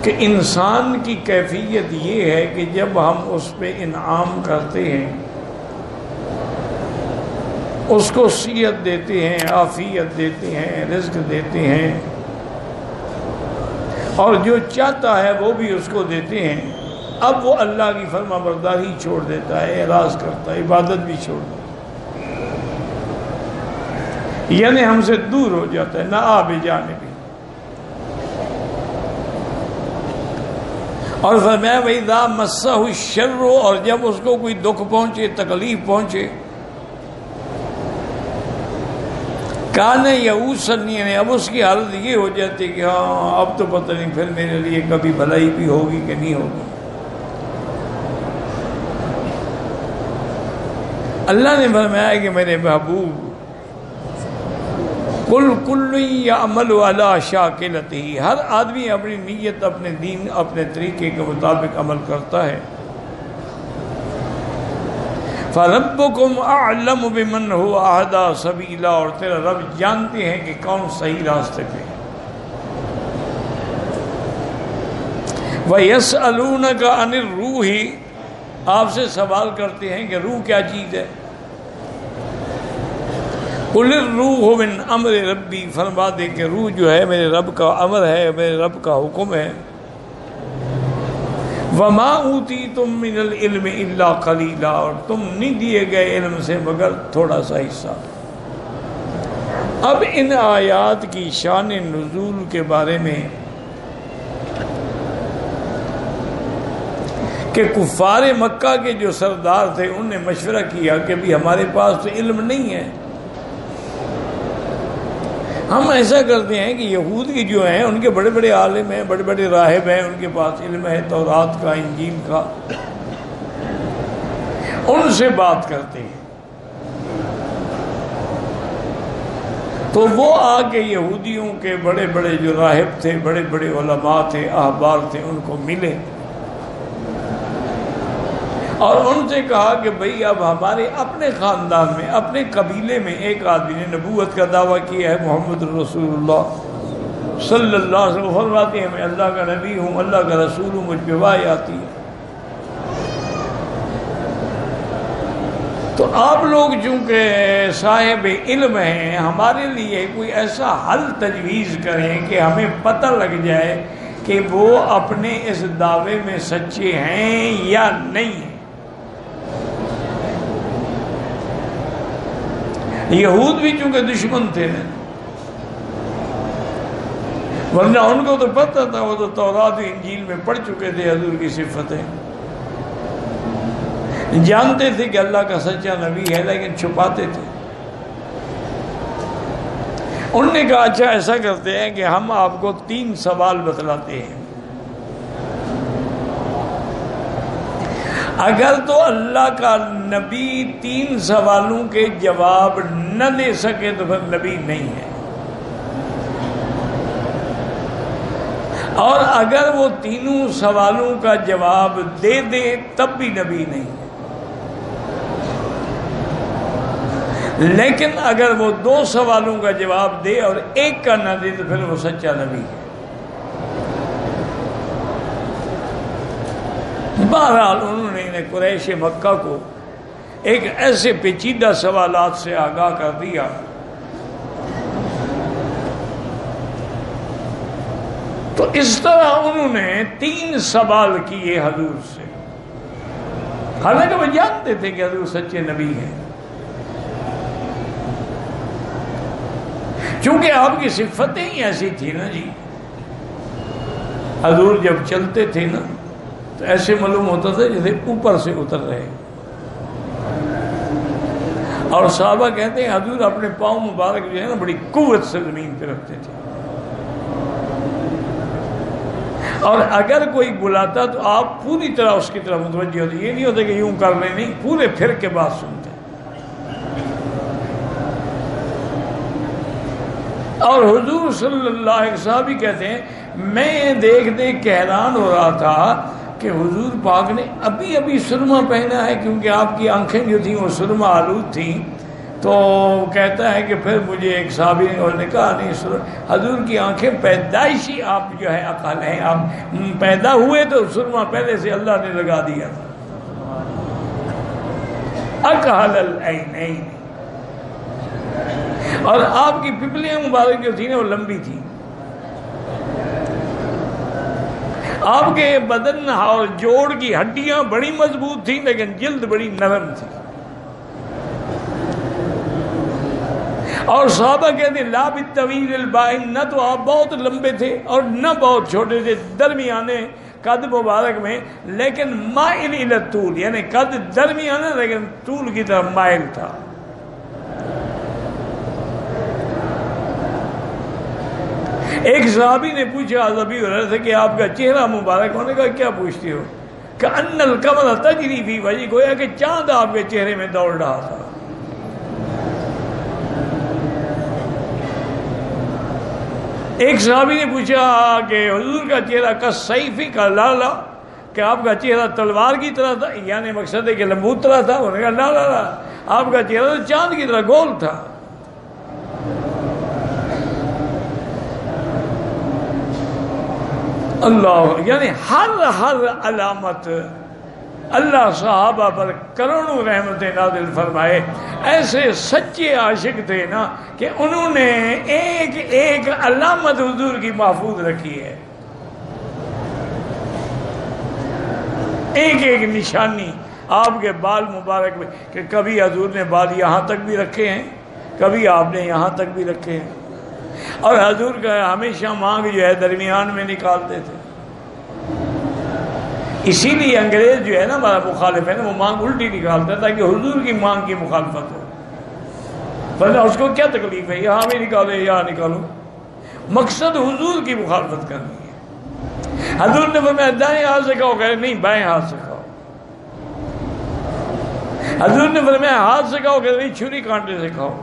کہ انسان کی کیفیت یہ ہے کہ جب ہم اس پہ انعام کرتے ہیں، اس کو صحت دیتے ہیں، عافیت دیتے ہیں، رزق دیتے ہیں، اور جو چاہتا ہے وہ بھی اس کو دیتے ہیں، اب وہ اللہ کی فرما برداری چھوڑ دیتا ہے، اعراض کرتا ہے، عبادت بھی چھوڑ دیتا ہے، یعنی ہم سے دور ہو جاتا ہے، نہ آب جانبی۔ اور فرمایا وَإِذَا مَسَّهُ الشَّرُّ، اور جب اس کو کوئی دکھ پہنچے، تکلیف پہنچے، کان یئوسن، یعنی اب اس کی حالت یہ ہو جاتی کہ ہاں اب تو پتہ نہیں پھر میرے لیے کبھی بھلائی بھی ہوگی کہ نہیں ہوگی۔ اللہ نے فرمایا کہ میرے محبوب قُلْ كُلٌّ يَعْمَلُ عَلَىٰ شَاكِلَتِهِ، ہر آدمی اپنی نیت، اپنے دین، اپنے طریقے کے مطابق عمل کرتا ہے۔ فَرَبُّكُمْ أَعْلَمُ بِمَنْ هُوَ أَهْدَىٰ سَبِيلًا، اور تیرا رب جانتے ہیں کہ کون صحیح راستے پہ۔ وَيَسْأَلُونَكَ عَنِ الرُّوحِ، آپ سے سوال کرتے ہیں کہ روح کیا چیز ہے؟ قُلِ الرُّوحُ مِنْ أَمْرِ رَبِّي، فرما دے کہ روح جو ہے میرے رب کا امر ہے، میرے رب کا حکم ہے۔ وَمَا أُوتِيتُم مِّنَ الْعِلْمِ إِلَّا قَلِيلًا، اور تم نہیں دیے گئے علم سے مگر تھوڑا سا حصہ۔ اب ان آیات کی شان نزول کے بارے میں کہ کفار مکہ کے جو سردار تھے انہوں نے مشورہ کیا کہ بھی ہمارے پاس تو علم نہیں ہے، ہم ایسا کرتے ہیں کہ یہود کی جو ہیں ان کے بڑے بڑے عالم ہیں، بڑے بڑے راہب ہیں، ان کے پاس علم ہے تورات کا، انجیل کا، ان سے بات کرتے ہیں۔ تو وہ آ کے یہودیوں کے بڑے بڑے جو راہب تھے، بڑے بڑے علماء تھے، احبار تھے، ان کو ملے اور ان سے کہا کہ بھئی اب ہمارے اپنے خاندان میں، اپنے قبیلے میں ایک آدمی نے نبوت کا دعویٰ کیا ہے، محمد رسول اللہ صلی اللہ علیہ وسلم فرماتے ہیں میں اللہ کا نبی ہوں، اللہ کا رسول ہوں، مجھ پہ وحی آتی ہے۔ تو آپ لوگ چونکہ صاحب علم ہیں، ہمارے لیے کوئی ایسا حل تجویز کریں کہ ہمیں پتہ لگ جائے کہ وہ اپنے اس دعوے میں سچے ہیں یا نہیں ہیں۔ یہود بھی چونکہ دشمن تھے نا، ورنہ ان کو تو پتہ تھا، وہ تو تورات و انجیل میں پڑھ چکے تھے حضور کی صفتیں، جانتے تھے کہ اللہ کا سچا نبی ہے، لیکن چھپاتے تھے۔ انہوں نے کہا اچھا ایسا کرتے ہیں کہ ہم آپ کو 3 سوال بتلاتے ہیں، اگر تو اللہ کا نبی 3 سوالوں کے جواب نہ دے سکے تو پھر نبی نہیں ہے، اور اگر وہ 3 سوالوں کا جواب دے دے تب بھی نبی نہیں ہے، لیکن اگر وہ 2 سوالوں کا جواب دے اور 1 کا نہ دے تو پھر وہ سچا نبی ہے۔ بہرحال انہوں نے قریش مکہ کو ایک ایسے پیچیدہ سوالات سے آگاہ کر دیا تو اس طرح انہوں نے 3 سوال کیے حضور سے، حالانکہ وہ جانتے تھے کہ حضور سچے نبی ہیں، چونکہ آپ کی صفتیں ہی ایسی تھی نا جی، حضور جب چلتے تھے نا تو ایسے معلوم ہوتا تھا جیسے اوپر سے اتر رہے، اور صحابہ کہتے ہیں حضور اپنے پاؤں مبارک جو ہے نا بڑی قوت سے زمین پہ رکھتے تھے، اور اگر کوئی بلاتا تو آپ پوری طرح اس کی طرف متوجہ ہوتے، یہ نہیں ہوتا کہ یوں کر لیں، نہیں، پورے پھر کے بعد سنتے۔ اور حضور صلی اللہ علیہ وسلم کہتے ہیں میں دیکھ دیکھ کے حیران ہو رہا تھا کہ حضور پاک نے ابھی ابھی سرما پہنا ہے، کیونکہ آپ کی آنکھیں جو تھیں وہ سرما آلود تھیں، تو کہتا ہے کہ پھر مجھے ایک صحابی نے کہا نہیں سر حضور کی آنکھیں پیدائشی آپ جو ہے عقل ہیں، آپ پیدا ہوئے تو سرما پہلے سے اللہ نے لگا دیا تھا. اکحل العینین، اور آپ کی پپلیاں مبارک جو تھی نا وہ لمبی تھی. آپ کے بدن اور جوڑ کی ہڈیاں بڑی مضبوط تھیں لیکن جلد بڑی نرم تھی. اور صحابہ کہتے ہیں لا بالطویل البائن، نہ تو آپ بہت لمبے تھے اور نہ بہت چھوٹے تھے، درمیانے قد مبارک میں، لیکن مائل الی الطول، یعنی قد درمیانہ لیکن طول کی طرف مائل تھا. ایک صحابی نے پوچھا ابی ہریرہ سے کہ آپ کا چہرہ مبارک ہونے کا کیا پوچھتے ہو؟ کہ ان القمر تجری فی وجہہ، گویا کہ چاند آپ کے چہرے میں دوڑ رہا تھا. ایک صحابی نے پوچھا کہ حضور کا چہرہ کالسیف کا لالا، کہ آپ کا چہرہ تلوار کی طرح تھا، یعنی مقصد ہے کہ لمبوت طرح تھا. انہوں نے کہا لا لا لا، آپ کا چہرہ تو چاند کی طرح گول تھا. اللہ، یعنی ہر علامت اللہ صحابہ پر کروڑوں رحمتیں نازل فرمائے. ایسے سچے عاشق تھے نا کہ انہوں نے ایک ایک علامت حضور کی محفوظ رکھی ہے، ایک ایک نشانی آپ کے بال مبارک میں، کہ کبھی حضور نے بال یہاں تک بھی رکھے ہیں، کبھی آپ نے یہاں تک بھی رکھے ہیں. اور حضور کا ہمیشہ مانگ جو ہے درمیان میں نکالتے تھے. اسی لیے انگریز جو ہے نا ہمارا مخالف ہے نا، وہ مانگ الٹی نکالتا ہے تاکہ حضور کی مانگ کی مخالفت ہو. ورنہ اس کو کیا تکلیف ہے، یہاں بھی نکالو یہاں نکالو، مقصد حضور کی مخالفت کرنی ہے. حضور نے فرمایا دائیں ہاتھ سے کھاؤ، کہہ رہے نہیں بائیں ہاتھ سے کھاؤ. حضور نے فرمایا ہاتھ سے کھاؤ، کہہ رہے نہیں چھری کانٹے سے کھاؤ.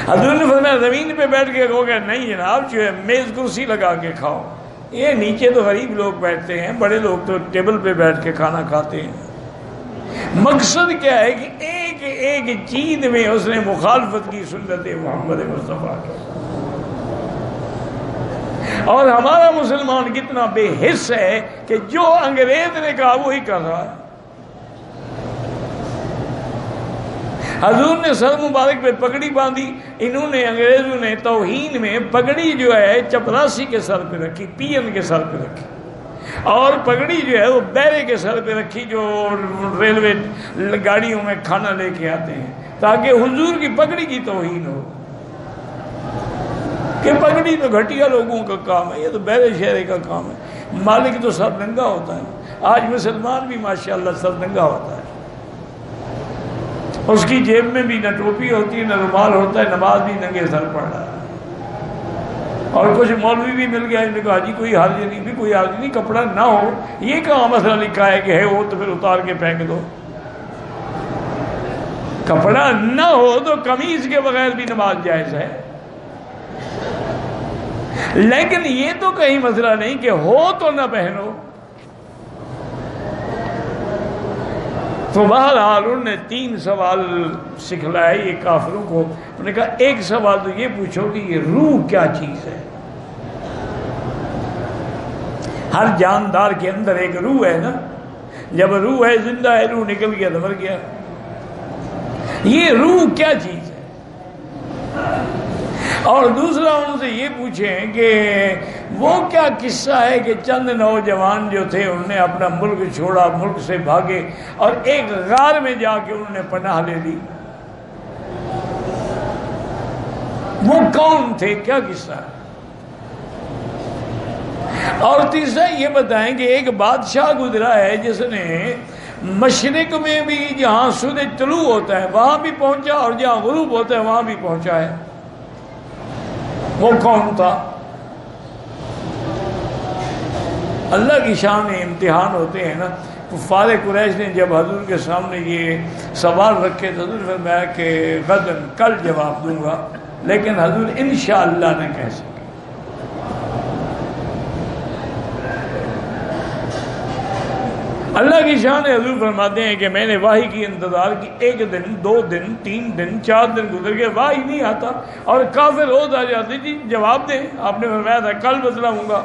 حضور نے فرمایا زمین پہ بیٹھ کے کھاؤ، کہ نہیں جناب جو ہے میز کرسی لگا کے کھاؤ. یہ نیچے تو غریب لوگ بیٹھتے ہیں، بڑے لوگ تو ٹیبل پہ بیٹھ کے کھانا کھاتے ہیں. مقصد کیا ہے کہ ایک ایک چیز میں اس نے مخالفت کی سنت محمد مصطفیٰ کی. اور ہمارا مسلمان کتنا بے حس ہے کہ جو انگریز نے کہا وہی کر رہا ہے. حضور نے سر مبارک پہ پگڑی باندھی، انہوں نے انگریزوں نے توہین میں پگڑی جو ہے چپراسی کے سر پہ رکھی، پی این کے سر پہ رکھی، اور پگڑی جو ہے وہ بیرے کے سر پہ رکھی جو ریلوے گاڑیوں میں کھانا لے کے آتے ہیں، تاکہ حضور کی پگڑی کی توہین ہو. کہ پگڑی تو گھٹیا لوگوں کا کام ہے، یہ تو بیرے شہرے کا کام ہے. مالک تو سر ننگا ہوتا ہے. آج مسلمان بھی ماشاءاللہ سر ننگا ہوتا ہے، اس کی جیب میں بھی نہ ٹوپی ہوتی ہے نہ رومال ہوتا ہے، نماز بھی ننگے سر پڑھ رہا ہے. اور کچھ مولوی بھی مل گیا، انہوں نے کہا جی کوئی حرج نہیں، بھی کوئی حرج نہیں، کپڑا نہ ہو یہ کہاں مسئلہ لکھا ہے کہ ہے وہ تو پھر اتار کے پھینک دو. کپڑا نہ ہو تو قمیض کے بغیر بھی نماز جائز ہے. لیکن یہ تو کہیں مسئلہ نہیں کہ ہو تو نہ پہنو. تو بہرحال انہوں نے 3 سوال سکھلائے یہ کافروں کو. انہوں نے کہا ایک سوال تو یہ پوچھو کہ یہ روح کیا چیز ہے. ہر جاندار کے اندر ایک روح ہے نا، جب روح ہے زندہ ہے، روح نکل گیا تو مر گیا. یہ روح کیا چیز ہے. اور دوسرا ان سے یہ پوچھیں کہ وہ کیا قصہ ہے کہ چند نوجوان جو تھے انہوں نے اپنا ملک چھوڑا، ملک سے بھاگے اور ایک غار میں جا کے انہوں نے پناہ لے لی. وہ کون تھے، کیا قصہ ہے. اور تیسرا یہ بتائیں کہ ایک بادشاہ گزرا ہے جس نے مشرق میں بھی جہاں سورج طلوع ہوتا ہے وہاں بھی پہنچا اور جہاں غروب ہوتا ہے وہاں بھی پہنچا ہے. وہ کون تھا. اللہ کی شان امتحان ہوتے ہیں نا. کفار قریش نے جب حضور کے سامنے یہ سوال رکھے تو حضور نے فرمایا کہ غدن کل جواب دوں گا، لیکن حضور انشاءاللہ نے کہہ سکے. اللہ کی شان ہے، حضور فرماتے ہیں کہ میں نے واہی کی انتظار کی، 1 دن 2 دن 3 دن 4 دن گزر گئے، واہی نہیں آتا، اور کافر روز آ جاتے جی جواب دیں، آپ نے فرمایا تھا کل بتلاؤں گا۔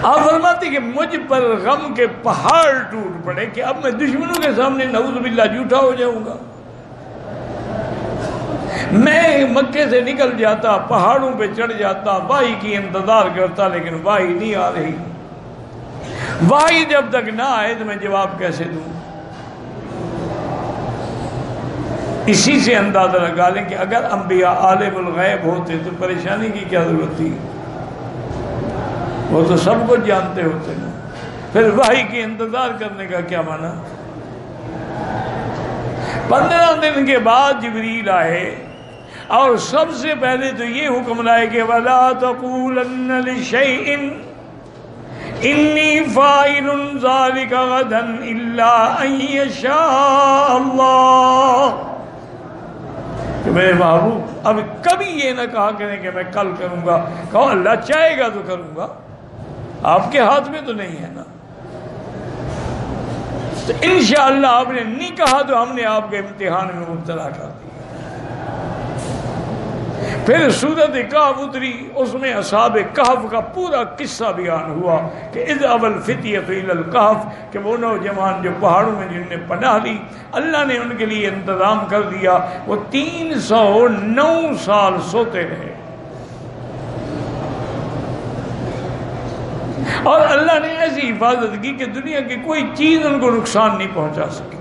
آپ فرماتے کہ مجھ پر غم کے پہاڑ ٹوٹ پڑے کہ اب میں دشمنوں کے سامنے نعوذ باللہ جھوٹا ہو جاؤں گا۔ میں مکے سے نکل جاتا، پہاڑوں پہ چڑھ جاتا، واہی کی انتظار کرتا، لیکن واہی نہیں آ رہی، واہی جب تک نہ آئے تو میں جواب کیسے دوں؟ اسی سے اندازہ لگا لیں کہ اگر انبیاء عالم الغیب ہوتے تو پریشانی کی کیا ضرورت تھی، وہ تو سب کچھ جانتے ہوتے نا، پھر وحی کی انتظار کرنے کا کیا معنی؟ 15 دن کے بعد جبریل آئے اور سب سے پہلے تو یہ حکم لائے کہ وَلَا تَقُولَنَّ لِشَيْءٍ إِنِّي فَاعِلٌ ذَلِكَ غَدًا إِلَّا أَن يَشَاءَ اللَّهُ، کہ میرے محبوب اب کبھی یہ نہ کہا کریں کہ میں کل کروں گا، کہو اللہ چاہے گا تو کروں گا، آپ کے ہاتھ میں تو نہیں ہے نا۔ تو انشاءاللہ آپ نے نہیں کہا تو ہم نے آپ کے امتحان میں مبتلا کر دیا۔ پھر سورۃ کہف اتری، اس میں اصحاب کہف کا پورا قصہ بیان ہوا کہ اذ اوى الفتية الى الكهف، کہ وہ نوجوان جو پہاڑوں میں جن نے پناہ لی، اللہ نے ان کے لیے انتظام کر دیا، وہ 309 سال سوتے رہے، اور اللہ نے ایسی حفاظت کی کہ دنیا کی کوئی چیز ان کو نقصان نہیں پہنچا سکی۔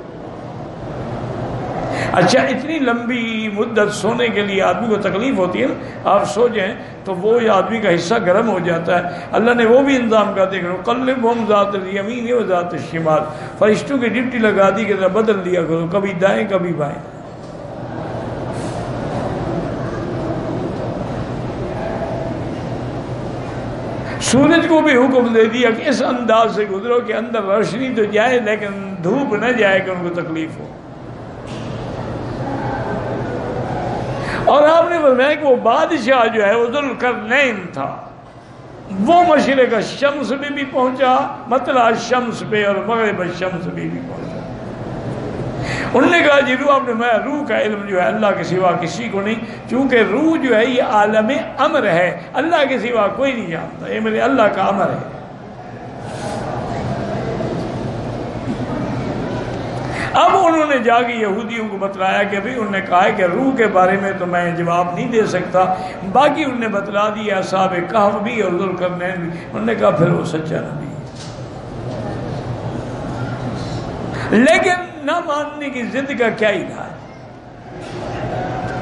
اچھا اتنی لمبی مدت سونے کے لیے آدمی کو تکلیف ہوتی ہے نا، آپ سو جائیں تو وہ آدمی کا حصہ گرم ہو جاتا ہے، اللہ نے وہ بھی انتظام کر دیا، قلبہم ذات الیمین و ذات الشمال، فرشتوں کی ڈپٹی لگا دی کہ ذرا بدل دیا کرو، کبھی دائیں کبھی بائیں۔ سورج کو بھی حکم دے دیا کہ اس انداز سے گزرو کہ اندر روشنی تو جائے لیکن دھوپ نہ جائے کہ ان کو تکلیف ہو۔ اور آپ نے فرمایا کہ وہ بادشاہ جو ہے وہ ذوالقرنین تھا، وہ مشرق الشمس میں بھی پہنچا، مطلع الشمس پہ، اور مغرب الشمس پہ بھی پہنچا۔ انہوں نے کہا جی روح، آپ نے میں روح کا علم جو ہے اللہ کے سوا کسی کو نہیں، چونکہ روح جو ہے یہ عالم امر ہے، اللہ کے سوا کوئی نہیں جانتا، یہ میرے اللہ کا امر ہے۔ اب انہوں نے جا کے یہودیوں کو بتلایا کہ بھئی انہوں نے کہا ہے کہ روح کے بارے میں تو میں جواب نہیں دے سکتا، باقی انہوں نے بتلا دیا اصحاب کہف بھی اور ذوالقرنین بھی۔ انہوں نے کہا پھر وہ سچا نبی ہے، لیکن نہ ماننے کی ضد کا کیا علاج؟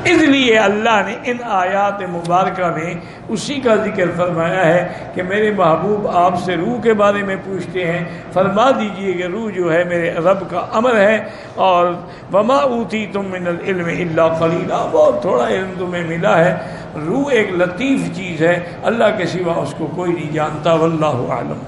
اس لیے اللہ نے ان آیات مبارکہ میں اسی کا ذکر فرمایا ہے کہ میرے محبوب آپ سے روح کے بارے میں پوچھتے ہیں، فرما دیجئے کہ روح جو ہے میرے رب کا امر ہے، اور وما اوتیتم من العلم الا قلیلا، بہت تھوڑا علم تمہیں ملا ہے۔ روح ایک لطیف چیز ہے، اللہ کے سوا اس کو کوئی نہیں جانتا، واللہ اعلم۔